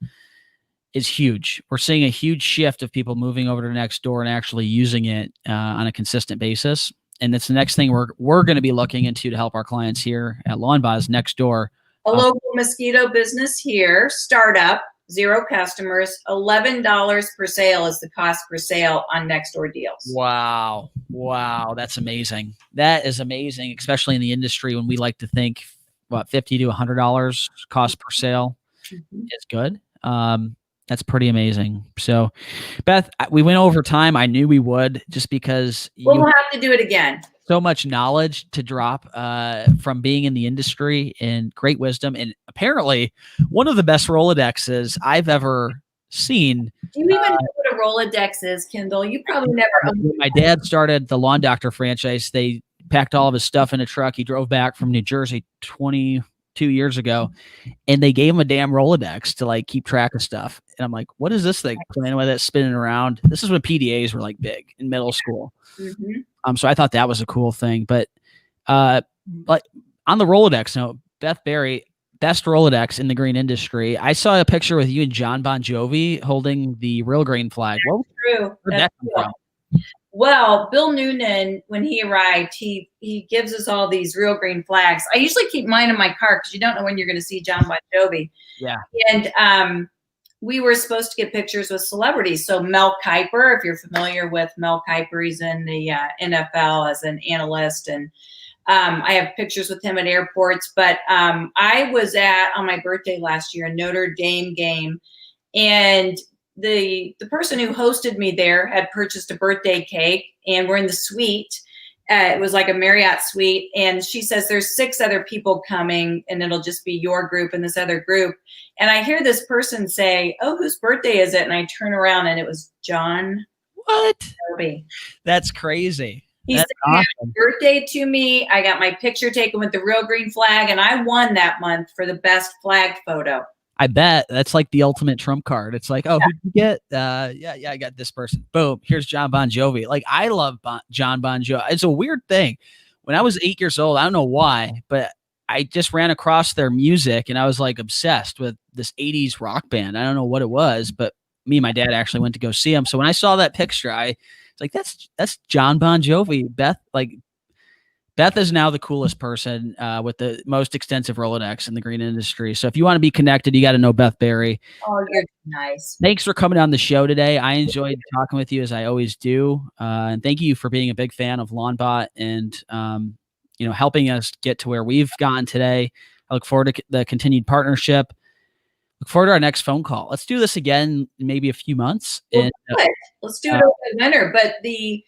is huge. We're seeing a huge shift of people moving over to Nextdoor and actually using it on a consistent basis. And that's the next thing we're going to be looking into to help our clients here at Lawnbot is Nextdoor. A local mosquito business here, startup, 0 customers, $11 per sale is the cost per sale on Nextdoor deals. Wow. That's amazing. That is amazing, especially in the industry when we like to think, $50 to $100 cost per sale is good. That's pretty amazing. So, Beth, we went over time. I knew we would, just because we'll have to do it again. So much knowledge to drop from being in the industry and great wisdom. And apparently one of the best Rolodexes I've ever seen. Do you even know what a Rolodex is, Kendall? You probably never. When my dad started the Lawn Doctor franchise, they packed all of his stuff in a truck. He drove back from New Jersey 22 years ago, and they gave him a damn Rolodex to like keep track of stuff. And I'm like, what is this thing? Playing with it, spinning around. This is when PDAs were like big in middle school. So I thought that was a cool thing. But like on the Rolodex note, Beth Berry, best Rolodex in the green industry. I saw a picture with you and John Bon Jovi holding the Real Green flag. That's true. That's cool. Well, Bill Noonan, when he arrived, he gives us all these Real Green flags. I usually keep mine in my car because you don't know when you're going to see John Bon Jovi. Yeah. And we were supposed to get pictures with celebrities. So Mel Kiper, if you're familiar with Mel Kiper, he's in the NFL as an analyst. And I have pictures with him at airports. But I was on my birthday last year, a Notre Dame game. And the person who hosted me there had purchased a birthday cake, and we're in the suite. It was like a Marriott suite. And she says, there's 6 other people coming, and it'll just be your group and this other group. And I hear this person say, oh, whose birthday is it? And I turn around, and it was John. What? Jovi. That's crazy. He said happy birthday to me. I got my picture taken with the Real Green flag, and I won that month for the best flag photo. I bet that's like the ultimate trump card. It's like, oh, who'd you get? Yeah, I got this person. Boom, here's John Bon Jovi. Like, I love John Bon Jovi. It's a weird thing. When I was 8 years old, I don't know why, but I just ran across their music, and I was like obsessed with this 80s rock band. I don't know what it was, but me and my dad actually went to go see him. So when I saw that picture, I was like, that's John Bon Jovi. Beth, like, Beth is now the coolest person with the most extensive Rolodex in the green industry. So if you want to be connected, you got to know Beth Berry. Oh, you're nice. Thanks for coming on the show today. I enjoyed talking with you as I always do. And thank you for being a big fan of Lawnbot and, helping us get to where we've gotten today. I look forward to the continued partnership. Look forward to our next phone call. Let's do this again in maybe a few months. Well, let's do it over the winter. But the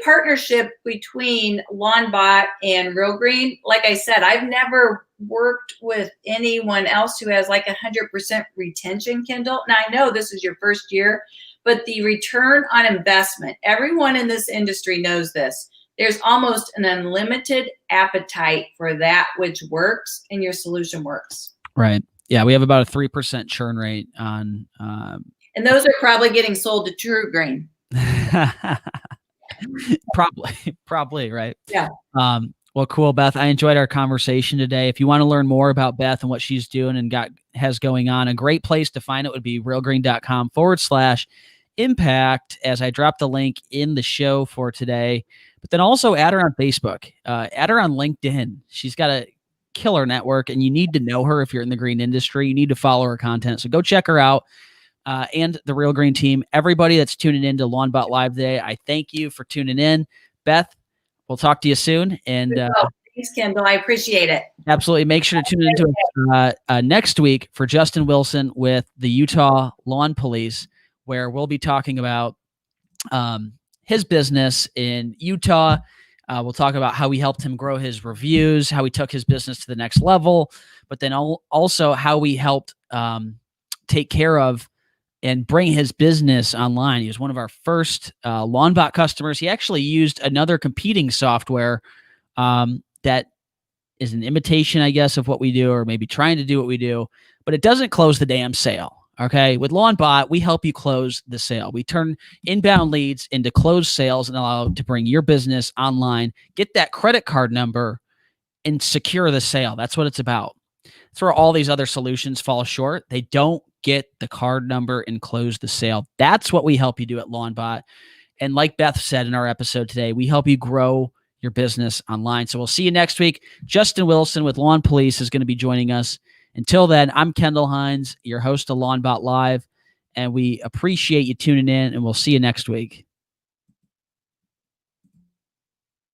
partnership between Lawnbot and Real Green, like I said, I've never worked with anyone else who has like 100% retention, Kendall. Now I know this is your first year, but the return on investment, everyone in this industry knows this. There's almost an unlimited appetite for that which works, and your solution works. Right. Yeah, we have about a 3% churn rate on. And those are probably getting sold to True Green. Probably, right? Yeah. Well, cool, Beth. I enjoyed our conversation today. If you want to learn more about Beth and what she's doing and has going on, a great place to find it would be realgreen.com/impact, as I dropped the link in the show for today. But then also add her on Facebook, add her on LinkedIn. She's got a killer network, and you need to know her if you're in the green industry. You need to follow her content. So go check her out. And the Real Green team, everybody that's tuning in to Lawnbot Live today, I thank you for tuning in. Beth, we'll talk to you soon. And thanks, Kendall. I appreciate it. Absolutely. Make sure to tune into next week for Justin Wilson with the Utah Lawn Police, where we'll be talking about his business in Utah. We'll talk about how we helped him grow his reviews, how we took his business to the next level, but then also how we helped take care of and bring his business online. He was one of our first Lawnbot customers. He actually used another competing software that is an imitation, I guess, of what we do, or maybe trying to do what we do, but it doesn't close the damn sale. Okay. With Lawnbot, we help you close the sale. We turn inbound leads into closed sales and allow to bring your business online, get that credit card number, and secure the sale. That's what it's about. That's where all these other solutions fall short. They don't get the card number and close the sale. That's what we help you do at Lawnbot. And like Beth said in our episode today, we help you grow your business online. So we'll see you next week. Justin Wilson with Lawn Police is going to be joining us. Until then, I'm Kendall Hines, your host of Lawnbot Live, and we appreciate you tuning in, and we'll see you next week.